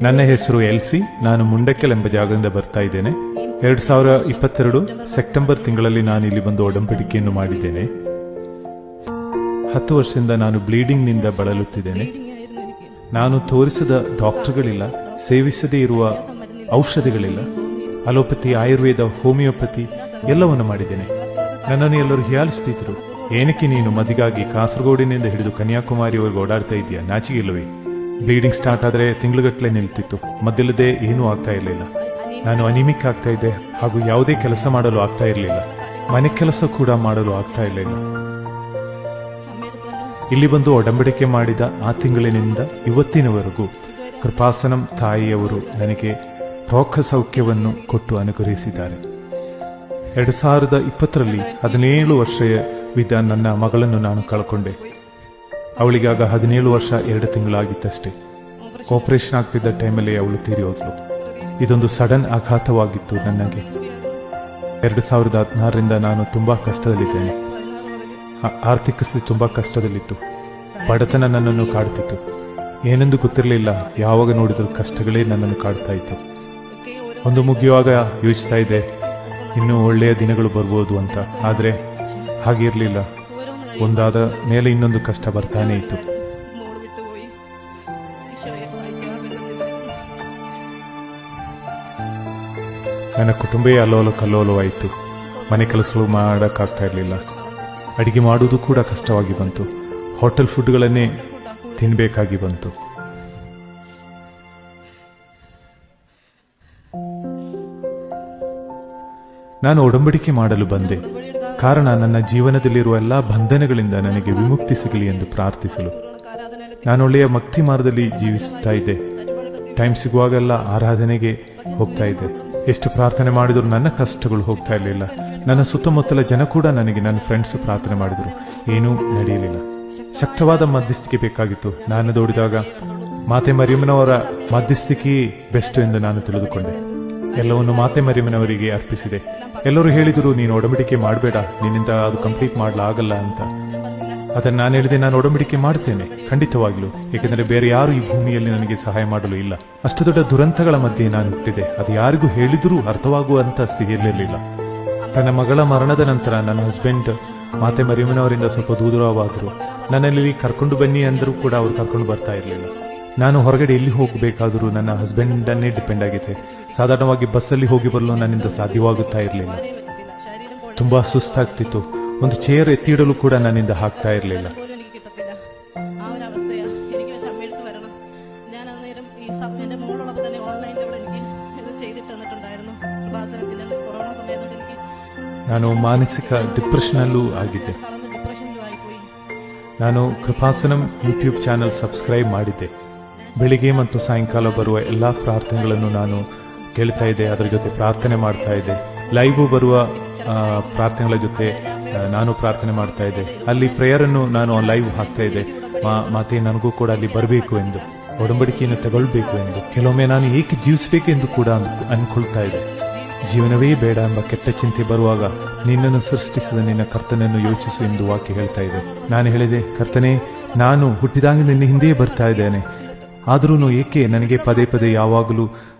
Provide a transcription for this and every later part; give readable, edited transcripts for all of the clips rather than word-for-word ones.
ನನ್ನ ಹೆಸರು ಎಲ್ಸಿ. ನಾನು ಮುಂಡಕ್ಕೆಲ್ ಎಂಬ ಜಾಗದಿಂದ ಬರ್ತಾ ಇದ್ದೇನೆ. 2022 ಸೆಪ್ಟೆಂಬರ್ ತಿಂಗಳಲ್ಲಿ ನಾನು ಇಲ್ಲಿ ಬಂದು ಒಡಂಬಡಿಕೆಯನ್ನು ಮಾಡಿದ್ದೇನೆ. 10 ವರ್ಷದಿಂದ ನಾನು ಬ್ಲೀಡಿಂಗ್ನಿಂದ ಬಳಲುತ್ತಿದ್ದೇನೆ. ನಾನು ತೋರಿಸದ ಡಾಕ್ಟರ್ಗಳಿಲ್ಲ, ಸೇವಿಸದೇ ಇರುವ ಔಷಧಿಗಳಿಲ್ಲ. ಅಲೋಪತಿ, ಆಯುರ್ವೇದ, ಹೋಮಿಯೋಪತಿ ಎಲ್ಲವನ್ನು ಮಾಡಿದ್ದೇನೆ. ನನ್ನನ್ನು ಎಲ್ಲರೂ ಹೀಯಾಳಿಸುತ್ತಿದ್ದರು. ಏನಕ್ಕೆ ನೀನು ಮದಿಗಾಗಿ ಕಾಸರಗೋಡಿನಿಂದ ಹಿಡಿದು ಕನ್ಯಾಕುಮಾರಿವರೆಗೂ ಓಡಾಡ್ತಾ ಇದೆಯಾ, ನಾಚಿಕೆ ಇಲ್ಲವೇ? ಬ್ಲೀಡಿಂಗ್ ಸ್ಟಾರ್ಟ್ ಆದರೆ ತಿಂಗಳುಗಟ್ಟಲೆ ನಿಲ್ತಿತ್ತು. ಮದ್ದಿಲ್ಲದೆ ಏನೂ ಆಗ್ತಾ ಇರಲಿಲ್ಲ. ನಾನು ಅನಿಮಿಕ್ ಆಗ್ತಾ ಇದ್ದೆ ಹಾಗೂ ಯಾವುದೇ ಕೆಲಸ ಮಾಡಲು ಆಗ್ತಾ ಇರಲಿಲ್ಲ. ಮನೆ ಕೆಲಸ ಕೂಡ ಮಾಡಲು ಆಗ್ತಾ ಇರಲಿಲ್ಲ. ಇಲ್ಲಿ ಬಂದು ಒಡಂಬಡಿಕೆ ಮಾಡಿದ ಆ ತಿಂಗಳಿನಿಂದ ಇವತ್ತಿನವರೆಗೂ ಕೃಪಾಸನಂ ತಾಯಿಯವರು ನನಗೆ ರೋಗ ಸೌಖ್ಯವನ್ನು ಕೊಟ್ಟು ಅನುಗ್ರಹಿಸಿದ್ದಾರೆ. 2020ರಲ್ಲಿ 17 ವರ್ಷವಿದ್ದ ನನ್ನ ಮಗಳನ್ನು ನಾನು ಕಳ್ಕೊಂಡೆ. ಅವಳಿಗಾಗ 17 ವರ್ಷ 2 ತಿಂಗಳಾಗಿತ್ತಷ್ಟೇ. ಆಪರೇಷನ್ ಆಗ್ತಿದ್ದ ಟೈಮಲ್ಲಿ ಅವಳು ತೀರಿ ಹೋದ್ಲು. ಇದೊಂದು ಸಡನ್ ಆಘಾತವಾಗಿತ್ತು ನನಗೆ. 2016ರಿಂದ ನಾನು ತುಂಬಾ ಕಷ್ಟದಲ್ಲಿದ್ದೇನೆ. ಆರ್ಥಿಕ ಸ್ಥಿತಿ ತುಂಬಾ ಕಷ್ಟದಲ್ಲಿತ್ತು. ಬಡತನ ನನ್ನನ್ನು ಕಾಡ್ತಿತ್ತು. ಏನೆಂದು ಗೊತ್ತಿರಲಿಲ್ಲ. ಯಾವಾಗ ನೋಡಿದರೂ ಕಷ್ಟಗಳೇ ನನ್ನನ್ನು ಕಾಡ್ತಾ ಇತ್ತು. ಒಂದು ಮುಗಿಯುವಾಗ ಯೋಚಿಸ್ತಾ ಇದ್ದೆ, ಇನ್ನೂ ಒಳ್ಳೆಯ ದಿನಗಳು ಬರ್ಬೋದು ಅಂತ. ಆದರೆ ಹಾಗಿರಲಿಲ್ಲ. ಒಂದಾದ ಮೇಲೆ ಇನ್ನೊಂದು ಕಷ್ಟ ಬರ್ತಾನೆ ಇತ್ತು. ನನ್ನ ಕುಟುಂಬವೇ ಅಲ್ಲೋಲ ಕಲ್ಲೋಲವಾಯಿತು. ಮನೆ ಕೆಲಸಗಳು ಮಾಡೋಕ್ಕಾಗ್ತಾ ಇರಲಿಲ್ಲ. ಅಡಿಗೆ ಮಾಡುವುದು ಕೂಡ ಕಷ್ಟವಾಗಿ ಬಂತು. ಹೋಟೆಲ್ ಫುಡ್ಗಳನ್ನೇ ತಿನ್ನಬೇಕಾಗಿ ಬಂತು. ನಾನು ಒಡಂಬಡಿಕೆ ಮಾಡಲು ಬಂದೆ. ಕಾರಣ ನನ್ನ ಜೀವನದಲ್ಲಿರುವ ಎಲ್ಲ ಬಂಧನಗಳಿಂದ ನನಗೆ ವಿಮುಕ್ತಿ ಸಿಗಲಿ ಎಂದು ಪ್ರಾರ್ಥಿಸಲು. ನಾನು ಒಳ್ಳೆಯ ಭಕ್ತಿ ಮಾರ್ಗದಲ್ಲಿ ಜೀವಿಸುತ್ತಾ ಇದ್ದೆ. ಟೈಮ್ ಸಿಗುವಾಗೆಲ್ಲ ಆರಾಧನೆಗೆ ಹೋಗ್ತಾ ಇದ್ದೆ. ಎಷ್ಟು ಪ್ರಾರ್ಥನೆ ಮಾಡಿದರೂ ನನ್ನ ಕಷ್ಟಗಳು ಹೋಗ್ತಾ ಇರಲಿಲ್ಲ. ನನ್ನ ಸುತ್ತಮುತ್ತಲ ಜನ ಕೂಡ ನನಗೆ, ನನ್ನ ಫ್ರೆಂಡ್ಸ್ ಪ್ರಾರ್ಥನೆ ಮಾಡಿದರು, ಏನೂ ನಡೆಯಲಿಲ್ಲ. ಶಕ್ತವಾದ ಮಧ್ಯಸ್ಥಿಕೆ ಬೇಕಾಗಿತ್ತು. ನಾನು ದೊಡ್ಡಿದಾಗ ಮಾತೆ ಮರಿಯಮ್ಮನವರ ಮಧ್ಯಸ್ಥಿಕೆಯೇ ಬೆಸ್ಟ್ ಎಂದು ನಾನು ತಿಳಿದುಕೊಂಡೆ. ಎಲ್ಲವನ್ನು ಮಾತೆ ಮರಿಯಮ್ಮನವರಿಗೆ ಅರ್ಪಿಸಿದೆ. ಎಲ್ಲರೂ ಹೇಳಿದರು, ನೀನು ಒಡಂಬಡಿಕೆ ಮಾಡಬೇಡ, ನಿನ್ನಿಂದ ಅದು ಕಂಪ್ಲೀಟ್ ಮಾಡಲಾಗಲ್ಲ ಅಂತ. ಅದನ್ನು ನಾನು ಹೇಳಿದೆ, ನಾನು ಒಡಂಬಡಿಕೆ ಮಾಡ್ತೇನೆ ಖಂಡಿತವಾಗ್ಲೂ. ಏಕೆಂದರೆ ಬೇರೆ ಯಾರು ಈ ಭೂಮಿಯಲ್ಲಿ ನನಗೆ ಸಹಾಯ ಮಾಡಲು ಇಲ್ಲ. ಅಷ್ಟು ದೊಡ್ಡ ದುರಂತಗಳ ಮಧ್ಯೆ ನಾನು ಹುಟ್ಟಿದೆ. ಅದು ಯಾರಿಗೂ ಹೇಳಿದರೂ ಅರ್ಥವಾಗುವಂತ ಸ್ಥಿತಿಯಲ್ಲಿರಲಿಲ್ಲ. ತನ್ನ ಮಗಳ ಮರಣದ ನಂತರ ನನ್ನ ಹಸ್ಬೆಂಡ್ ಮಾತೆ ಮರಿಯಮ್ಮನವರಿಂದ ಸ್ವಲ್ಪ ದೂರವಾದರು. ನನ್ನಲ್ಲಿ ಕರ್ಕೊಂಡು ಬನ್ನಿ ಅಂದರೂ ಕೂಡ ಅವರು ಕರ್ಕೊಂಡು ಬರ್ತಾ ಇರಲಿಲ್ಲ. ನಾನು ಹೊರಗಡೆ ಎಲ್ಲಿ ಹೋಗಬೇಕಾದರೂ ನನ್ನ ಹಸ್ಬೆಂಡನ್ನೇ ಡಿಪೆಂಡ್ ಆಗಿದೆ. ಸಾಧಾರಣವಾಗಿ ಬಸ್ಸಲ್ಲಿ ಹೋಗಿ ಬರಲು ನನ್ನಿಂದ ಸಾಧ್ಯವಾಗುತ್ತಾ ಇರಲಿಲ್ಲ. ತುಂಬಾ ಸುಸ್ತಾಗ್ತಿತ್ತು. ಒಂದು ಚೇರ್ ಎತ್ತಿಡಲು ಕೂಡ ನನ್ನಿಂದ ಆಗ್ತಾ ಇರಲಿಲ್ಲ. ನಾನು ಮಾನಸಿಕ ಡಿಪ್ರೆಷನಲ್ಲೂ ಆಗಿದ್ದೆ. ನಾನು ಕೃಪಾಸನಂ ಯೂಟ್ಯೂಬ್ ಚಾನೆಲ್ ಸಬ್ಸ್ಕ್ರೈಬ್ ಮಾಡಿದ್ದೆ. ಬೆಳಿಗ್ಗೆ ಮತ್ತು ಸಾಯಂಕಾಲ ಬರುವ ಎಲ್ಲ ಪ್ರಾರ್ಥನೆಗಳನ್ನು ನಾನು ಕೇಳ್ತಾ ಇದ್ದೆ. ಅದರ ಜೊತೆ ಪ್ರಾರ್ಥನೆ ಮಾಡ್ತಾ ಇದ್ದೆ. ಲೈವ್ ಬರುವ ಪ್ರಾರ್ಥನೆಗಳ ಜೊತೆ ನಾನು ಪ್ರಾರ್ಥನೆ ಮಾಡ್ತಾ ಇದ್ದೆ. ಅಲ್ಲಿ ಪ್ರೇಯರನ್ನು ನಾನು ಲೈವ್ ಹಾಕ್ತಾ ಇದ್ದೆ. ಮಾತೆ ನನಗೂ ಕೂಡ ಅಲ್ಲಿ ಬರಬೇಕು ಎಂದು, ಒಡಂಬಡಿಕೆಯನ್ನು ತಗೊಳ್ಬೇಕು ಎಂದು. ಕೆಲವೊಮ್ಮೆ ನಾನು ಏಕೆ ಜೀವಿಸಬೇಕೆಂದು ಕೂಡ ಅನ್ಕೊಳ್ತಾ ಇದ್ದೆ. ಜೀವನವೇ ಬೇಡ ಎಂಬ ಕೆಟ್ಟ ಚಿಂತೆ ಬರುವಾಗ ನಿನ್ನನ್ನು ಸೃಷ್ಟಿಸಿದ ನಿನ್ನ ಕರ್ತನನ್ನು ಯೋಚಿಸು ಎಂದು ವಾಕ್ಯ ಹೇಳ್ತಾ ಇದೆ. ನಾನು ಹೇಳಿದೆ, ಕರ್ತನೇ, ನಾನು ಹುಟ್ಟಿದಾಗ ನಿನ್ನ ಹಿಂದೆಯೇ ಬರ್ತಾ ಇದ್ದೇನೆ. ಆದರೂ ಏಕೆ ನನಗೆ ಪದೇ ಪದೇ ಯಾವಾಗಲೂ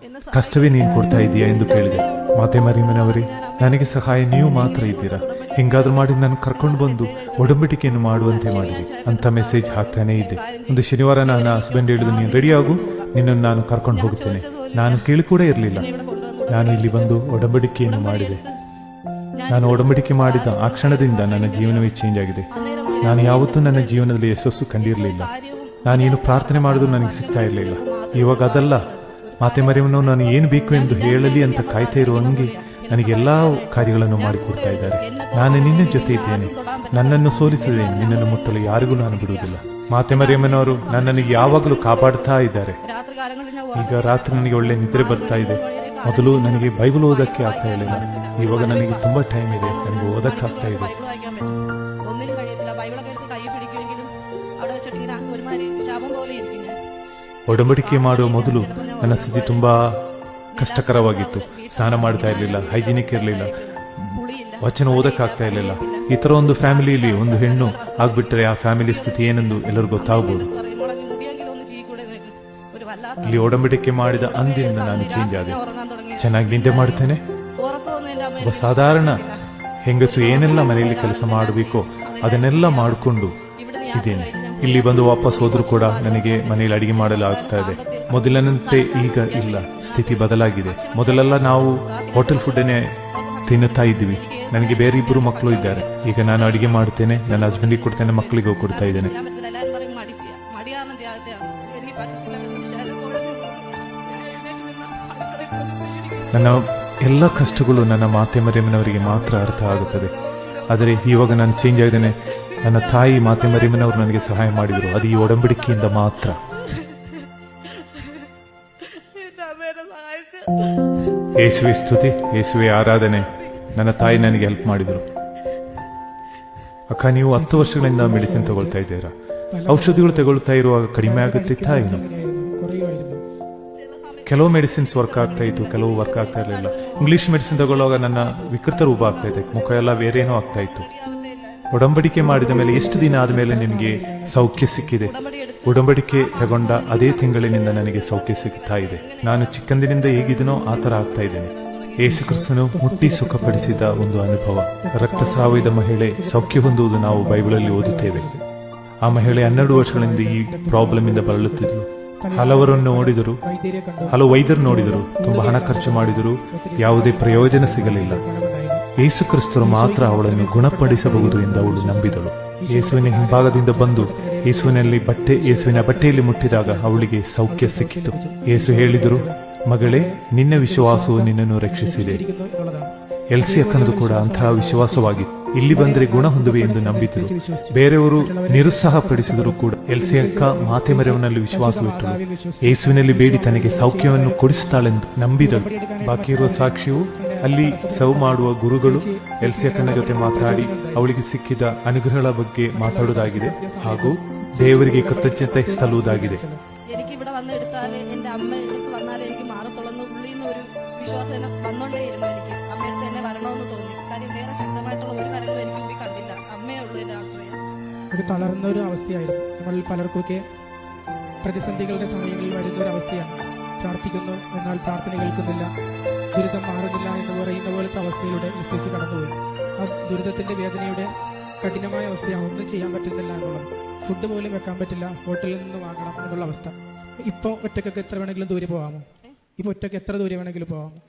ಕಷ್ಟವೇ ನೀನು ಕೊಡ್ತಾ ಇದೆಯಾ ಎಂದು ಕೇಳಿದೆ. ಮಾತೆ ಮರಿಯಮ್ಮನವರೇ, ನನಗೆ ಸಹಾಯ ನೀವು ಮಾತ್ರ ಇದ್ದೀರಾ. ಹೆಂಗಾದ್ರೂ ಮಾಡಿ ನಾನು ಕರ್ಕೊಂಡು ಬಂದು ಒಡಂಬಡಿಕೆಯನ್ನು ಮಾಡುವಂತೆ ಮಾಡಿದೆ ಅಂತ ಮೆಸೇಜ್ ಹಾಕ್ತಾನೆ ಇದ್ದೆ. ಒಂದು ಶನಿವಾರ ನನ್ನ ಹಸ್ಬೆಂಡ್ ಹೇಳಿದ್ರು, ನೀನು ರೆಡಿ ಆಗು, ನಿನ್ನನ್ನು ನಾನು ಕರ್ಕೊಂಡು ಹೋಗುತ್ತೇನೆ. ನಾನು ಕೇಳಿ ಕೂಡ ಇರಲಿಲ್ಲ. ನಾನು ಇಲ್ಲಿ ಬಂದು ಒಡಂಬಡಿಕೆಯನ್ನು ಮಾಡಿದೆ. ನಾನು ಒಡಂಬಡಿಕೆ ಮಾಡಿದ ಆ ಕ್ಷಣದಿಂದ ನನ್ನ ಜೀವನವೇ ಚೇಂಜ್ ಆಗಿದೆ. ನಾನು ಯಾವತ್ತೂ ನನ್ನ ಜೀವನದಲ್ಲಿ ಯಶಸ್ಸು ಕಂಡಿರಲಿಲ್ಲ. ನಾನೇನು ಪ್ರಾರ್ಥನೆ ಮಾಡಿದ್ರು ನನಗೆ ಸಿಗ್ತಾ ಇರಲಿಲ್ಲ. ಇವಾಗ ಅದಲ್ಲ, ಮಾತೆ ಮರಿಯಮ್ಮನವರು ನಾನು ಏನು ಬೇಕು ಎಂದು ಹೇಳಲಿ ಅಂತ ಕಾಯ್ತಾ ಇರುವಂಗೆ ನನಗೆಲ್ಲ ಕಾರ್ಯಗಳನ್ನು ಮಾಡಿಕೊಡ್ತಾ ಇದ್ದಾರೆ. ನಾನು ನಿನ್ನ ಜೊತೆ ಇದ್ದೇನೆ. ನನ್ನನ್ನು ಸೋಲಿಸದೆ ನಿನ್ನನ್ನು ಮುಟ್ಟಲು ಯಾರಿಗೂ ನಾನು ಬಿಡುವುದಿಲ್ಲ. ಮಾತೆ ಮರಿಯಮ್ಮನವರು ನನ್ನನ್ನು ಯಾವಾಗಲೂ ಕಾಪಾಡ್ತಾ ಇದ್ದಾರೆ. ಈಗ ರಾತ್ರಿ ನನಗೆ ಒಳ್ಳೆ ನಿದ್ರೆ ಬರ್ತಾ ಇದೆ. ಮೊದಲು ನನಗೆ ಬೈಬಲ್ ಓದಕ್ಕೆ ಆಗ್ತಾ ಇರಲಿಲ್ಲ. ಇವಾಗ ನನಗೆ ತುಂಬಾ ಟೈಮ್ ಇದೆ, ನನಗೆ ಓದಕ್ಕೆ ಆಗ್ತಾ ಇದೆ. ಒಡಂಬಡಿಕೆ ಮಾಡುವ ಮೊದಲು ನನ್ನ ಸ್ಥಿತಿ ತುಂಬಾ ಕಷ್ಟಕರವಾಗಿತ್ತು. ಸ್ನಾನ ಮಾಡ್ತಾ ಇರಲಿಲ್ಲ, ಹೈಜಿನಿಕ್ ಇರಲಿಲ್ಲ, ವಚನ ಓದಕ್ಕಾಗ್ತಾ ಇರಲಿಲ್ಲ. ಈ ಥರ ಒಂದು ಫ್ಯಾಮಿಲಿಯಲ್ಲಿ ಒಂದು ಹೆಣ್ಣು ಆಗ್ಬಿಟ್ರೆ ಆ ಫ್ಯಾಮಿಲಿ ಸ್ಥಿತಿ ಏನೆಂದು ಎಲ್ಲರಿಗೂ ಗೊತ್ತಾಗ್ಬೋದು. ಇಲ್ಲಿ ಒಡಂಬಡಿಕೆ ಮಾಡಿದ ಅಂದಿನಿಂದ ನಾನು ಚೇಂಜ್ ಆದೆ. ಚೆನ್ನಾಗಿ ನಿದ್ದೆ ಮಾಡ್ತೇನೆ. ಒಬ್ಬ ಸಾಧಾರಣ ಹೆಂಗಸು ಏನೆಲ್ಲ ಮನೆಯಲ್ಲಿ ಕೆಲಸ ಮಾಡಬೇಕೋ ಅದನ್ನೆಲ್ಲ ಮಾಡಿಕೊಂಡು ಇದ್ದೇನೆ. ಇಲ್ಲಿ ಬಂದು ವಾಪಸ್ ಹೋದ್ರೂ ಕೂಡ ನನಗೆ ಮನೆಯಲ್ಲಿ ಅಡಿಗೆ ಮಾಡಲು ಆಗ್ತಾ ಇದೆ. ಮೊದಲಿನಂತೆ ಈಗ ಇಲ್ಲ, ಸ್ಥಿತಿ ಬದಲಾಗಿದೆ. ಮೊದಲೆಲ್ಲ ನಾವು ಹೋಟೆಲ್ ಫುಡ್ಡನ್ನೇ ತಿನ್ನುತ್ತಾ ಇದ್ವಿ. ನನಗೆ ಬೇರೆ 2 ಮಕ್ಕಳು ಇದ್ದಾರೆ. ಈಗ ನಾನು ಅಡಿಗೆ ಮಾಡ್ತೇನೆ, ನನ್ನ ಹಸ್ಬೆಂಡಿಗೆ ಕೊಡ್ತೇನೆ, ಮಕ್ಕಳಿಗೂ ಕೊಡ್ತಾ ಇದ್ದೇನೆ. ನನ್ನ ಎಲ್ಲ ಕಷ್ಟಗಳು ನನ್ನ ಮಾತೆ ಮರಿಯಮ್ಮನವರಿಗೆ ಮಾತ್ರ ಅರ್ಥ ಆಗುತ್ತದೆ. ಆದರೆ ಇವಾಗ ನಾನು ಚೇಂಜ್ ಆಗಿದ್ದೇನೆ. ನನ್ನ ತಾಯಿ ಮಾತೆ ಮರಿಯಮ್ಮನವರು ನನಗೆ ಸಹಾಯ ಮಾಡಿದರು. ಅದು ಈ ಒಡಂಬಡಿಕೆಯಿಂದ ಮಾತ್ರ. ಯೇಸುವೆ ಸ್ತುತಿ, ಯೇಸುವೆ ಆರಾಧನೆ. ನನ್ನ ತಾಯಿ ನನಗೆ ಹೆಲ್ಪ್ ಮಾಡಿದರು. ಅಕ್ಕ, ನೀವು 10 ವರ್ಷಗಳಿಂದ ಮೆಡಿಸಿನ್ ತಗೊಳ್ತಾ ಇದ್ದೀರಾ. ಔಷಧಿಗಳು ತಗೊಳ್ತಾ ಇರುವಾಗ ಕಡಿಮೆ ಆಗುತ್ತಿತ್ತಾ ಏನು? ಕೆಲವು ಮೆಡಿಸಿನ್ಸ್ ವರ್ಕ್ ಆಗ್ತಾ ಇತ್ತು, ಕೆಲವು ವರ್ಕ್ ಆಗ್ತಾ ಇರಲಿಲ್ಲ. ಇಂಗ್ಲಿಷ್ ಮೆಡಿಸಿನ್ ತಗೊಳ್ಳುವಾಗ ನನ್ನ ವಿಕೃತ ರೂಪ ಆಗ್ತಾ ಇದೆ, ಮುಖ ಎಲ್ಲ ಬೇರೇನೋ ಆಗ್ತಾ ಇತ್ತು. ಒಡಂಬಡಿಕೆ ಮಾಡಿದ ಮೇಲೆ ಎಷ್ಟು ದಿನ ಆದಮೇಲೆ ನಿಮಗೆ ಸೌಖ್ಯ ಸಿಕ್ಕಿದೆ? ಒಡಂಬಡಿಕೆ ತಗೊಂಡ ಅದೇ ತಿಂಗಳಿನಿಂದ ನನಗೆ ಸೌಖ್ಯ ಸಿಗ್ತಾ ಇದೆ. ನಾನು ಚಿಕ್ಕಂದಿನಿಂದ ಹೇಗಿದ್ದೀನೋ ಆ ಥರ ಆಗ್ತಾ ಇದ್ದೇನೆ. ಯೇಸು ಕ್ರಿಸ್ತನು ಮುಟ್ಟಿ ಸುಖಪಡಿಸಿದ ಒಂದು ಅನುಭವ. ರಕ್ತಸ್ರಾವದ ಮಹಿಳೆ ಸೌಖ್ಯ ಹೊಂದುವುದು ನಾವು ಬೈಬಲಲ್ಲಿ ಓದುತ್ತೇವೆ. ಆ ಮಹಿಳೆ 12 ವರ್ಷಗಳಿಂದ ಈ ಪ್ರಾಬ್ಲಮ್ ಇಂದ ಬಳಲುತ್ತಿದ್ದರು. ಹಲವರನ್ನು ನೋಡಿದರು, ಹಲವು ವೈದ್ಯರು ನೋಡಿದರು, ತುಂಬಾ ಹಣ ಖರ್ಚು ಮಾಡಿದರು, ಯಾವುದೇ ಪ್ರಯೋಜನ ಸಿಗಲಿಲ್ಲ. ಯೇಸು ಕ್ರಿಸ್ತರು ಮಾತ್ರ ಅವಳನ್ನು ಗುಣಪಡಿಸಬಹುದು ಎಂದು ಅವಳು ನಂಬಿದಳು. ಯೇಸುವಿನ ಹಿಂಭಾಗದಿಂದ ಬಂದು ಯೇಸುವಿನ ಬಟ್ಟೆಯಲ್ಲಿ ಮುಟ್ಟಿದಾಗ ಅವಳಿಗೆ ಸೌಖ್ಯ ಸಿಕ್ಕಿತು. ಯೇಸು ಹೇಳಿದರು, ಮಗಳೇ, ನಿನ್ನ ವಿಶ್ವಾಸವು ನಿನ್ನನ್ನು ರಕ್ಷಿಸಿದೆ. ಎಲ್ಸಿ ಅಕ್ಕನದು ಕೂಡ ಅಂತಹ ವಿಶ್ವಾಸವಾಗಿತ್ತು. ಇಲ್ಲಿ ಬಂದರೆ ಗುಣ ಹೊಂದುವೆ ಎಂದು ನಂಬಿದರು. ಬೇರೆಯವರು ನಿರುತ್ಸಾಹಪಡಿಸಿದರೂ ಕೂಡ ಎಲ್ಸಿ ಅಕ್ಕ ಮಾತೆ ಮರಿಯಮ್ಮನಲ್ಲಿ ವಿಶ್ವಾಸವಿಟ್ಟಳು. ಯೇಸುವಿನಲ್ಲಿ ಬೇಡಿ ತನಗೆ ಸೌಖ್ಯವನ್ನು ಕೊಡಿಸುತ್ತಾಳೆಂದು ನಂಬಿದಳು. ಬಾಕಿ ಇರುವ ಸಾಕ್ಷಿಯು ಅಲ್ಲಿ ಸರ್ವ್ ಮಾಡುವ ಗುರುಗಳು ಎಲ್ಸಿ ಅಕ್ಕನ ಜೊತೆ ಮಾತಾಡಿ ಅವಳಿಗೆ ಸಿಕ್ಕಿದ ಅನುಗ್ರಹಗಳ ಬಗ್ಗೆ ಮಾತಾಡುವುದಾಗಿದೆ ಹಾಗೂ ದೇವರಿಗೆ ಕೃತಜ್ಞತೆ ಸಲ್ಲುವುದಾಗಿದೆ. എനിക്ക് ഇവിടെ വന്നെടുത്താൽ എൻ്റെ അമ്മ എടുത്ത് വന്നാലേ എനിക്ക് മാറത്തുള്ളൂ ഉള്ളിൽ നിന്ന് ഒരു വിശ്വാസം വന്നുകൊണ്ടേയിരുന്നു. എനിക്ക് അമ്മയടുത്ത് തന്നെ വരണമെന്ന് തോന്നി. കാര്യം വേറെ ശക്തമായിട്ടുള്ള ഒരു കാര്യങ്ങളും എനിക്ക് മുമ്പിൽ കണ്ടില്ല. അമ്മയേ ഉള്ളൂ എൻ്റെ ആശ്രയം. ഒരു തളർന്ന ഒരു അവസ്ഥയായിരുന്നു. നമ്മൾ പലർക്കൊക്കെ പ്രതിസന്ധികളുടെ സമയങ്ങളിൽ വരുന്ന ഒരു അവസ്ഥയാണ്. പ്രാർത്ഥിക്കുന്നു, എന്നാൽ പ്രാർത്ഥന കേൾക്കുന്നില്ല, ദുരിതം മാറുന്നില്ല എന്ന് പറയുന്ന പോലത്തെ അവസ്ഥയിലൂടെ വിശ്വസിച്ച് കടന്നുപോയി. ആ ദുരിതത്തിന്റെ വേദനയുടെ കഠിനമായ അവസ്ഥയാണ്. ഒന്നും ചെയ്യാൻ പറ്റുന്നില്ല എന്നുള്ളത്. ഫുഡ് പോലും വെക്കാൻ പറ്റില്ല, ഹോട്ടലിൽ നിന്ന് വാങ്ങണം എന്നുള്ള അവസ്ഥ. ഇപ്പോൾ ഒറ്റയ്ക്കൊക്കെ എത്ര വേണമെങ്കിലും ദൂരെ പോകാമോ? ഇപ്പോൾ ഒറ്റയ്ക്ക് എത്ര ദൂരെ വേണമെങ്കിലും പോകാമോ?